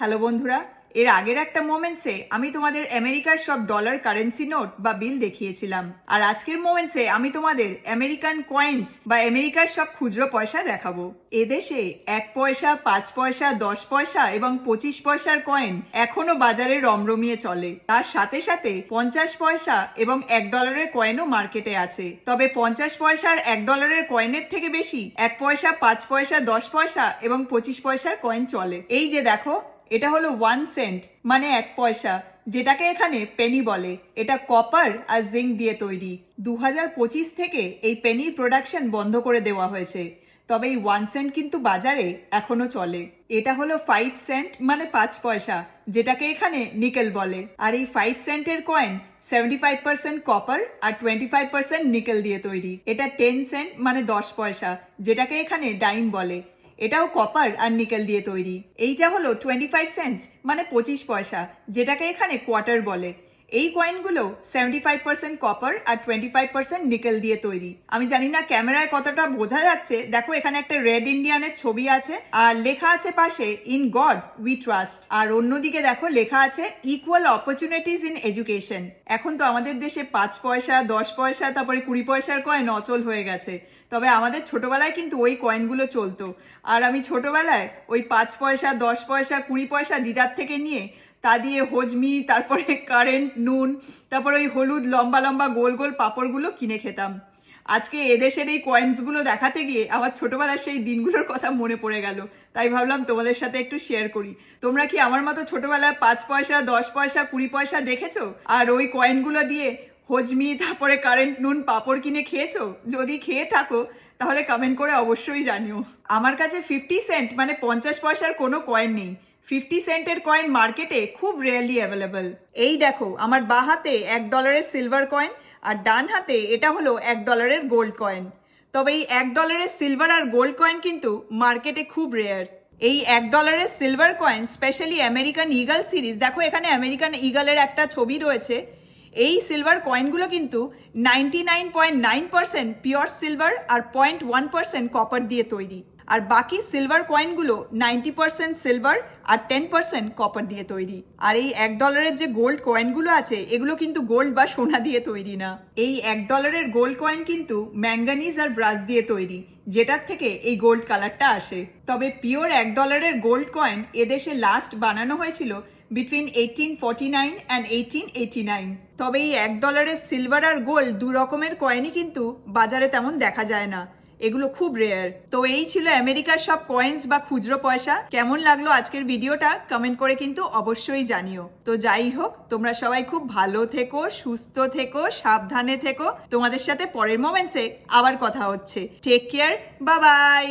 Hello বন্ধুরা, এর আগের একটা মোমেন্টসে আমি তোমাদের আমেরিকার সব ডলার কারেন্সি নোট বা বিল দেখিয়েছিলাম। আর আজকের মোমেন্টসে আমি তোমাদের আমেরিকান কয়েন্স বা আমেরিকার সব খুচরো পয়সা দেখাবো। এদেশে 1 পয়সা, 5 পয়সা, 10 পয়সা এবং 25 পয়সার কয়েন এখনো বাজারে রমরমিয়ে চলে। তার সাথে সাথে 50 পয়সা এবং $1 কয়েনও মার্কেটে আছে। তবে 50 পয়সার $1 কয়েনের থেকে বেশি 1 পয়সা, 5 পয়সা, 10 পয়সা এবং 25 পয়সার কয়েন চলে। এই যে দেখো, এটা হলো 1 সেন্ট মানে 1 পয়সা, যেটাকে এখানে পেনি বলে। এটা কপার আর জিঙ্ক দিয়ে তৈরি। 2025 থেকে এই পেনির প্রোডাকশন বন্ধ করে দেওয়া হয়েছে, তবে এই 1 সেন্ট কিন্তু বাজারে এখনো চলে। এটা হলো 5 সেন্ট মানে 5 পয়সা, যেটাকে এখানে নিকেল বলে। আর এই 5 সেন্টের কয়েন 75% কপার আর 25% নিকেল দিয়ে তৈরি। এটা 10 সেন্ট মানে 10 পয়সা, যেটাকে এখানে ডাইম বলে। এটাও কপার আর নিকেল দিয়ে তৈরি। এইটা হলো 25 সেন্টস মানে 25 পয়সা, যেটাকে এখানে কোয়ার্টার বলে। এই কয়েনগুলো 75% কপার আর 25% নিকেল দিয়ে তৈরি। আমি জানি না ক্যামেরায় কতটা বোঝা যাচ্ছে। দেখো, এখানে একটা রেড ইন্ডিয়ানের ছবি আছে আর লেখা আছে পাশে ইন গড উই ট্রাস্ট। আর অন্যদিকে দেখো লেখা আছে ইকুয়াল অপরচুনিটিস ইন এডুকেশন। এখন তো আমাদের দেশে 5 পয়সা, 10 পয়সা, তারপরে 20 পয়সার কয়েন অচল হয়ে গেছে। তবে আমাদের ছোটবেলায় কিন্তু ওই কয়েনগুলো চলতো। আর আমি ছোটবেলায় ওই 5 পয়সা, 10 পয়সা, 20 পয়সা দিদার থেকে নিয়ে তা দিয়ে হজমি, তারপরে কারেন্ট, নুন, তারপরে ওই হলুদ লম্বা লম্বা গোল গোল পাঁপড়গুলো কিনে খেতাম। আজকে এদেশের এই কয়েন্সগুলো দেখাতে গিয়ে আমার ছোটবেলার সেই দিনগুলোর কথা মনে পড়ে গেল। তাই ভাবলাম তোমাদের সাথে একটু শেয়ার করি। তোমরা কি আমার মতো ছোটবেলায় 5 পয়সা, 10 পয়সা, 20 পয়সা দেখেছো? আর ওই কয়েনগুলো দিয়ে হজমি, তারপরে কারেন্ট, নুন, পাঁপড় কিনে খেয়েছো? যদি খেয়ে থাকো তাহলে কমেন্ট করে অবশ্যই জানিও। আমার কাছে 50 সেন্ট মানে 50 পয়সার কোনো কয়েন নেই। 50 সেন্টের কয়েন মার্কেটে খুব রেয়ারলি অ্যাভেলেবল। এই দেখো, আমার বাঁ হাতে $1 সিলভার কয়েন আর ডান হাতে এটা হলো $1 গোল্ড কয়েন। তবে এই $1 সিলভার আর গোল্ড কয়েন কিন্তু মার্কেটে খুব রেয়ার। এই $1 silver coin specially American eagle series, দেখো এখানে আমেরিকান ইগলের একটা ছবি রয়েছে। এই সিলভার কয়েনগুলো কিন্তু 99.9% পিওর সিলভার আর 0.1% কপার দিয়ে তৈরি। আর বাকি সিলভার কয়েনগুলো 90% সিলভার আর 10% কপার দিয়ে তৈরি। আর এই $1 যে গোল্ড কয়েনগুলো আছে, এগুলো কিন্তু গোল্ড বা সোনা দিয়ে তৈরি না। এই $1 গোল্ড কয়েন কিন্তু ম্যাঙ্গানিজ আর ব্রাস দিয়ে তৈরি, যেটার থেকে এই গোল্ড কালারটা আসে। তবে পিওর $1 গোল্ড কয়েন এদেশে লাস্ট বানানো হয়েছিল বিটুইন 1849 and 1889। তবে এই $1 সিলভার আর গোল্ড দু রকমের কয়েনই কিন্তু বাজারে তেমন দেখা যায় না। এগুলো খুব রেয়ার। তো এই ছিল আমেরিকার সব কয়েন্স বা খুচরো পয়সা। কেমন লাগলো আজকের ভিডিওটা কমেন্ট করে কিন্তু অবশ্যই জানিও। তো যাই হোক, তোমরা সবাই খুব ভালো থেকো, সুস্থ থেকো, সাবধানে থেকো। তোমাদের সাথে পরের মোমেন্টসে আবার কথা হচ্ছে। Take care, bye by.